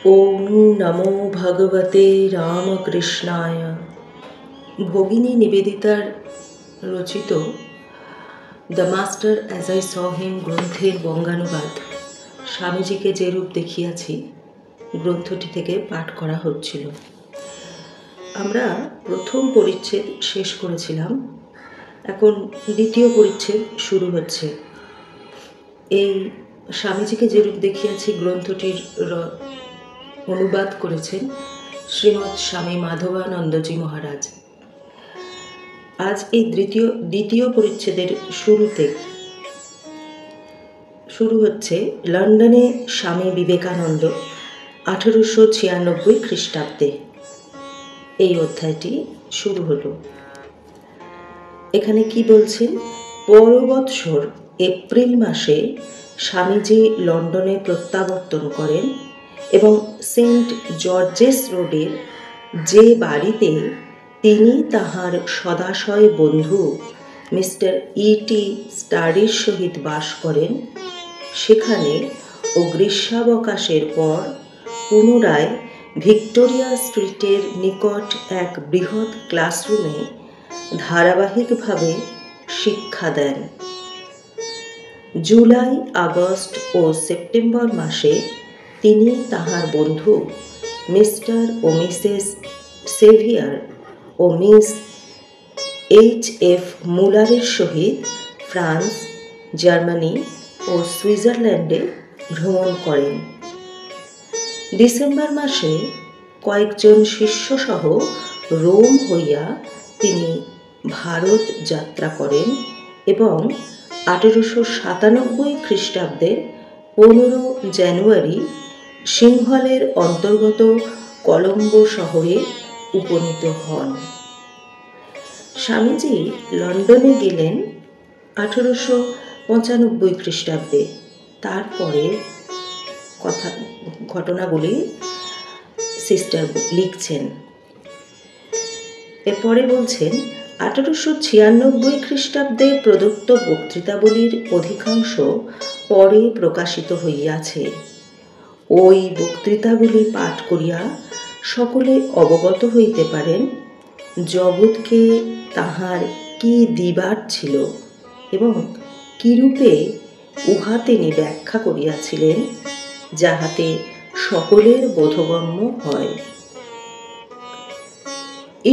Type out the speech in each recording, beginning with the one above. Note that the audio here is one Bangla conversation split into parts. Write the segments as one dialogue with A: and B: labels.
A: ওম নমো ভগবতে রামকৃষ্ণায়। ভগিনী নিবেদিতার রচিত the master as I saw him গ্রন্থের বঙ্গানুবাদ স্বামীজিকে যে রূপ দেখিয়াছি গ্রন্থটি থেকে পাঠ করা হচ্ছিল। আমরা প্রথম পরিচ্ছেদ শেষ করেছিলাম, এখন দ্বিতীয় পরিচ্ছেদ শুরু হচ্ছে। এই স্বামীজিকে যে রূপ দেখিয়াছি গ্রন্থটির অনুবাদ করেছেন শ্রীমৎ স্বামী মাধবানন্দজি মহারাজ। আজ এই দ্বিতীয় পরিচ্ছেদের শুরুতে শুরু হচ্ছে লন্ডনে স্বামী বিবেকানন্দ 1896 খ্রিস্টাব্দে। এই অধ্যায়টি শুরু হলো। এখানে কি বলছেন? পরবৎসর এপ্রিল মাসে স্বামীজি লন্ডনে প্রত্যাবর্তন করেন এবং সেন্ট জর্জেস রোডের যে বাড়িতে তিনি তাহার সদাশয় বন্ধু মিস্টার E.T. স্টাডির সহিত বাস করেন, সেখানে ও গ্রীষ্মাবকাশের পর পুনরায় ভিক্টোরিয়া স্ট্রিটের নিকট এক বৃহৎ ক্লাসরুমে ধারাবাহিকভাবে শিক্ষা দেন। জুলাই, আগস্ট ও সেপ্টেম্বর মাসে তিনি তাহার বন্ধু মিস্টার ও মিসেস সেভিয়ার ও মিস H.F. মুলারের সহিত ফ্রান্স, জার্মানি ও সুইজারল্যান্ডে ভ্রমণ করেন। ডিসেম্বর মাসে কয়েকজন শিষ্যসহ রোম হইয়া তিনি ভারত যাত্রা করেন এবং 1897 খ্রিস্টাব্দের 15 জানুয়ারি সিংহলের অন্তর্গত কলম্বো শহরে উপনীত হন। স্বামীজি লন্ডনে গেলেন 1895 খ্রিস্টাব্দে। তারপরে ঘটনাগুলি সিস্টার লিখছেন। এরপরে বলছেন 1896 খ্রিস্টাব্দে প্রদত্ত বক্তৃতাবলীর অধিকাংশ পরে প্রকাশিত হইয়াছে। ওই বক্তৃতাগুলি পাঠ করিয়া সকলে অবগত হইতে পারেন জগৎকে তাহার কি দিবার ছিল এবং কিরূপে উহা তিনি ব্যাখ্যা করিয়াছিলেন, যাহাতে সকলের বোধগম্য হয়।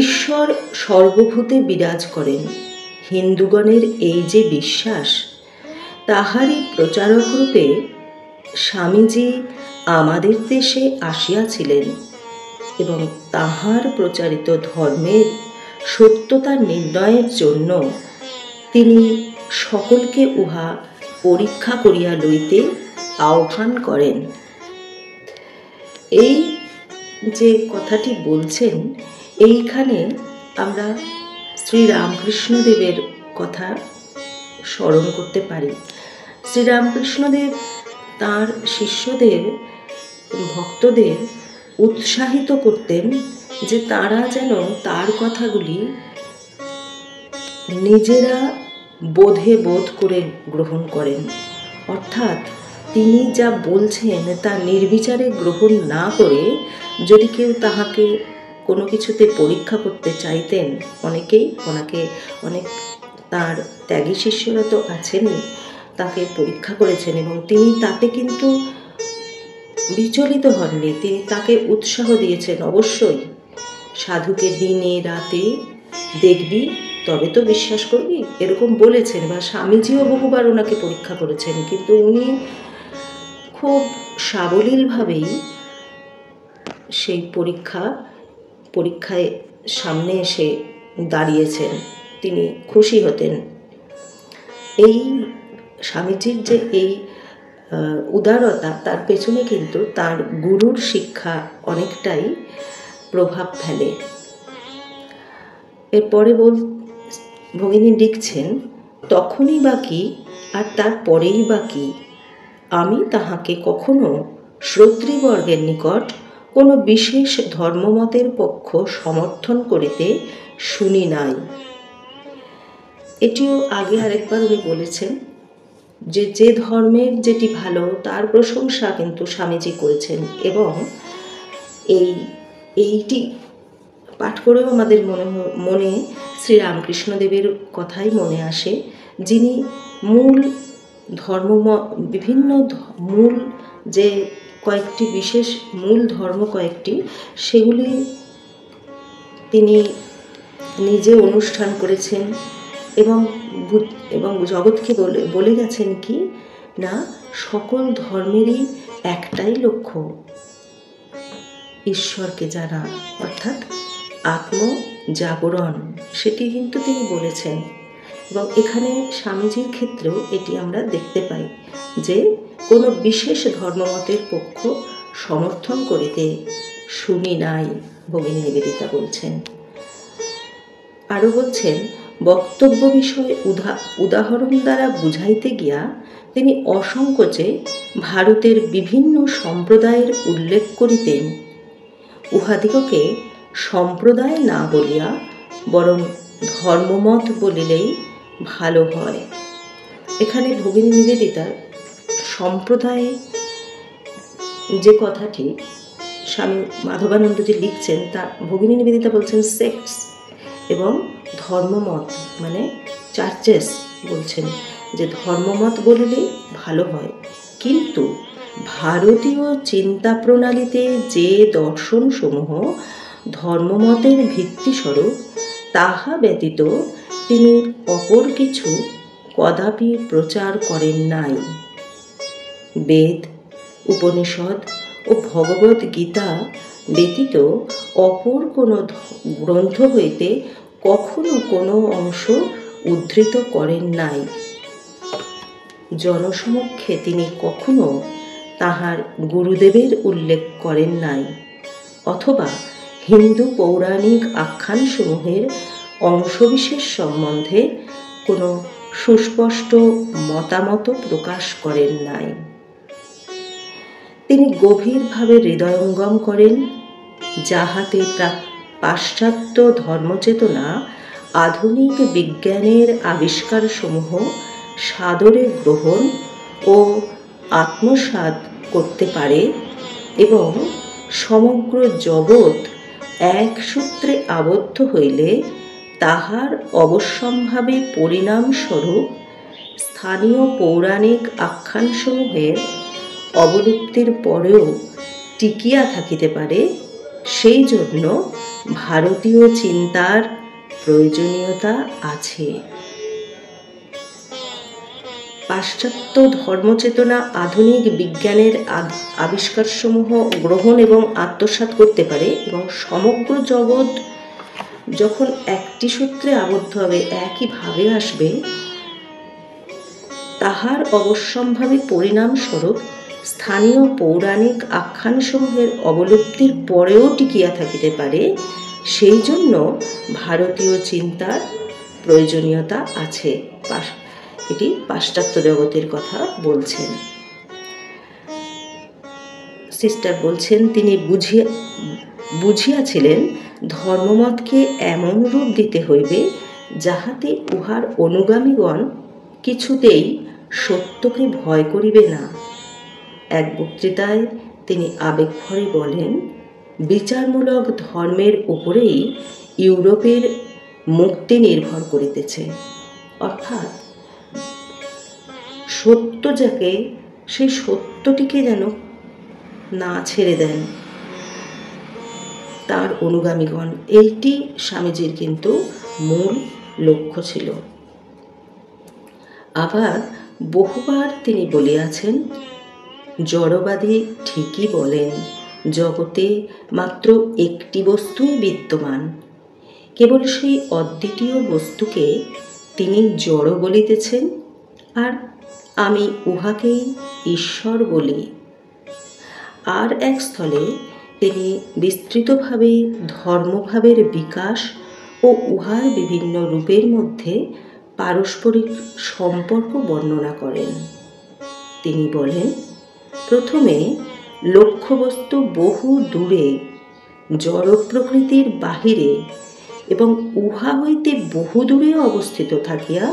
A: ঈশ্বর সর্বভূতে বিরাজ করেন, হিন্দুগণের এই যে বিশ্বাস, তাহারই প্রচারকরূপে স্বামীজি আমাদের দেশে আসিয়াছিলেন এবং তাহার প্রচারিত ধর্মের সত্যতা নির্ণয়ের জন্য তিনি সকলকে উহা পরীক্ষা করিয়া লইতে আহ্বান করেন। এই যে কথাটি বলছেন, এইখানে আমরা শ্রীরামকৃষ্ণদেবের কথা স্মরণ করতে পারি। শ্রীরামকৃষ্ণদেব তাঁর শিষ্যদের, ভক্তদের উৎসাহিত করতেন যে তারা যেন তার কথাগুলি নিজেরা বোধ করে গ্রহণ করেন, অর্থাৎ তিনি যা বলছেন তা নির্বিচারে গ্রহণ না করে যদি কেউ তাহাকে কোনো কিছুতে পরীক্ষা করতে চাইতেন, অনেক তার ত্যাগী শিষ্যরা তো আছেনই, তাকে পরীক্ষা করেছেন এবং তিনি তাতে কিন্তু বিচলিত হননি। তিনি তাকে উৎসাহ দিয়েছেন, অবশ্যই সাধুকে দিনে রাতে দেখবি তবে তো বিশ্বাস করবি, এরকম বলেছেন। বা স্বামীজিও বহুবার ওনাকে পরীক্ষা করেছেন, কিন্তু উনি খুব সাবলীলভাবেই সেই পরীক্ষায় সামনে এসে দাঁড়িয়েছেন। তিনি খুশি হতেন। এই স্বামীজির যে এই উদারতা, তার পেছনে কিন্তু তার গুরুর শিক্ষা অনেকটাই প্রভাব ফেলে। এরপরে ভগিনী লিখছেন, তখনই বা কি আর তারপরেই বা কি, আমি তাহাকে কখনো শ্রোতৃবর্গের নিকট কোনো বিশেষ ধর্মমতের পক্ষ সমর্থন করিতে শুনি নাই। এটিও আগে আরেকবার উনি বলেছেন যে ধর্মের যেটি ভালো তার প্রশংসা কিন্তু স্বামীজি করেছেন এবং এইটি পাঠ করেও আমাদের মনে শ্রীরামকৃষ্ণদেবের কথাই মনে আসে, যিনি মূল বিভিন্ন মূল যে কয়েকটি বিশেষ মূল ধর্ম কয়েকটি, সেগুলি তিনি নিজে অনুষ্ঠান করেছেন এবং জগৎকে বলে গেছেন কি না, সকল ধর্মেরই একটাই লক্ষ্য, ঈশ্বরকে জানা, অর্থাৎ আত্মজাগরণ, সেটি কিন্তু তিনি বলেছেন। এবং এখানে স্বামীজির ক্ষেত্রেও এটি আমরা দেখতে পাই যে কোনো বিশেষ ধর্মমতের পক্ষ সমর্থন করিতে শুনি নাই, ভগিনী নিবেদিতা বলছেন। আরও বলছেন, বক্তব্য বিষয় উদাহরণ দ্বারা বুঝাইতে গিয়া তিনি অসংকোচে ভারতের বিভিন্ন সম্প্রদায়ের উল্লেখ করিতেন। উহাদিগকে সম্প্রদায় না বলিয়া বরং ধর্মমত বলিলেই ভালো হয়। এখানে ভগিনী নিবেদিতার সম্প্রদায় যে কথাটি স্বামী মাধবানন্দজি লিখছেন, তা ভগিনী নিবেদিতা বলছেন সেক্টস, এবং ধর্মমত মানে চার্চেস বলছেন যে ধর্মমত বলিলেই ভালো হয়। কিন্তু ভারতীয় চিন্তা প্রণালীতে যে দর্শনসমূহ ধর্মমতের ভিত্তিস্বরূপ, তাহা ব্যতীত তিনি অপর কিছু কদাপি প্রচার করেন নাই। বেদ, উপনিষদ ও ভগবদ্ গীতা ব্যতীত অপর কোনো গ্রন্থ হইতে কখনো কোনো অংশ উদ্ধৃত করেন নাই। জনসমক্ষে তিনি কখনো তাহার গুরুদেবের উল্লেখ করেন নাই, অথবা হিন্দু পৌরাণিক আখ্যানসমূহের অংশবিশেষ সম্বন্ধে কোনো সুস্পষ্ট মতামত প্রকাশ করেন নাই। তিনি গভীরভাবে হৃদয়ঙ্গম করেন, যাহাতে পাশ্চাত্য ধর্মচেতনা আধুনিক বিজ্ঞানের আবিষ্কারসমূহ সাদরে গ্রহণ ও আত্মসাৎ করতে পারে এবং সমগ্র জগৎ এক সূত্রে আবদ্ধ হইলে তাহার অবশ্যম্ভাবী পরিণামস্বরূপ স্থানীয় পৌরাণিক আখ্যানসমূহের অবলুপ্তির পরেও টিকিয়া থাকিতে পারে, সেই জন্য ভারতীয় চিন্তার প্রয়োজনীয়তা আছে। পাশ্চাত্য ধর্মচেতনা আধুনিক বিজ্ঞানের আবিষ্কারসমূহ গ্রহণ এবং আত্মসাৎ করতে পারে এবং সমগ্র জগৎ যখন একটি সূত্রে আবদ্ধ হবে, একইভাবে আসবে, তাহার অবশ্যম্ভাবী পরিণামস্বরূপ স্থানীয় পৌরাণিক আখ্যানসমূহের অবলুপ্তির পরেও টিকিয়া থাকিতে পারে, সেই জন্য ভারতীয় চিন্তার প্রয়োজনীয়তা আছে। এটি পাশ্চাত্য জগতের কথা বলছেন। সিস্টার বলছেন, তিনি বুঝিয়াছিলেন ধর্মমতকে এমন রূপ দিতে হইবে যাহাতে উহার অনুগামীগণ কিছুতেই সত্যকে ভয় করিবে না। এক বক্তৃতায় তিনি আবেগভরে বলেন, বিচারমূলক ধর্মের উপরেই ইউরোপের মুক্তি নির্ভর করিতেছে, অর্থাৎ সত্য যাকে, সেই সত্যটিকে যেন না ছেড়ে দেন তার অনুগামীগণ। এইটি স্বামীজির কিন্তু মূল লক্ষ্য ছিল। আবার বহুবার তিনি বলিয়াছেন, জড়বাদী ঠিকই বলেন, জগতে মাত্র একটি বস্তুই বিদ্যমান, কেবল সেই অদ্বিতীয় বস্তুকে তিনি জড় বলিতেছেন, আর আমি উহাকেই ঈশ্বর বলি। আর এক স্থলে তিনি বিস্তৃতভাবে ধর্মভাবের বিকাশ ও উহার বিভিন্ন রূপের মধ্যে পারস্পরিক সম্পর্ক বর্ণনা করেন। তিনি বলেন, প্রথমে লক্ষ্যবস্তু বহু দূরে জড় প্রকৃতির বাহিরে এবং উহা হইতে বহু দূরে অবস্থিত থাকিয়া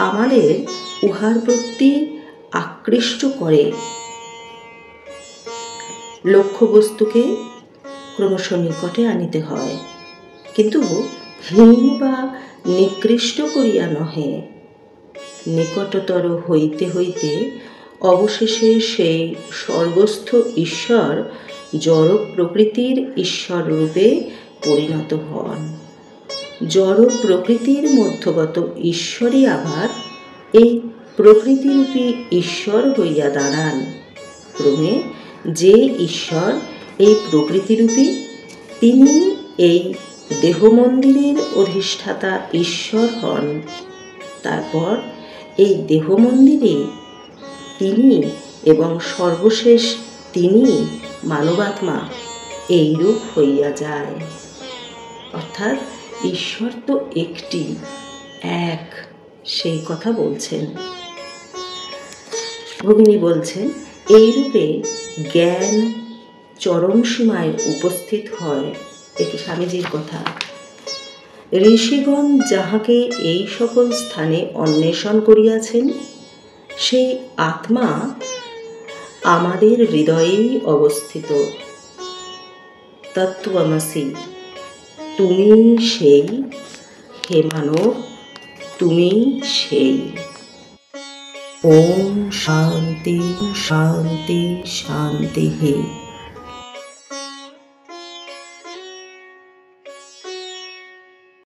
A: আমাদের উহার প্রতি আকৃষ্ট করে। লক্ষ্যবস্তুকে ক্রমশ নিকটে আনিতে হয়, কিন্তু হীন বা নিকৃষ্ট করিয়া নহে। নিকটতর হইতে হইতে অবশেষে সেই স্বর্গস্থ ঈশ্বর জড় প্রকৃতির ঈশ্বর রূপে পরিণত হন। জড় প্রকৃতির মধ্যগত ঈশ্বরই আবার এই প্রকৃতিরূপী ঈশ্বর হইয়া দাঁড়ান। ক্রমে যে ঈশ্বর এই প্রকৃতিরূপী, তিনি এই দেহমন্দিরের অধিষ্ঠাতা ঈশ্বর হন। তারপর এই দেহমন্দিরে তিনি এবং সর্বশেষ তিনি মানবাত্মা এইরূপ হইয়া যায়। অর্থাৎ ঈশ্বর তো একটি, এক, সেই কথা বলছেন। ভগিনী বলছেন, এইরূপে জ্ঞান চরম সীমায় উপস্থিত হয়। এটি স্বামীজির কথা। ঋষিগণ যাহাকে এই সকল স্থানে অন্বেষণ করিয়াছেন, সেই আত্মা আমাদের হৃদয়েই অবস্থিত। তত্ত্বমসি, তুমি সেই, হে মানব, তুমি সেই। ওম শান্তি শান্তি শান্তি।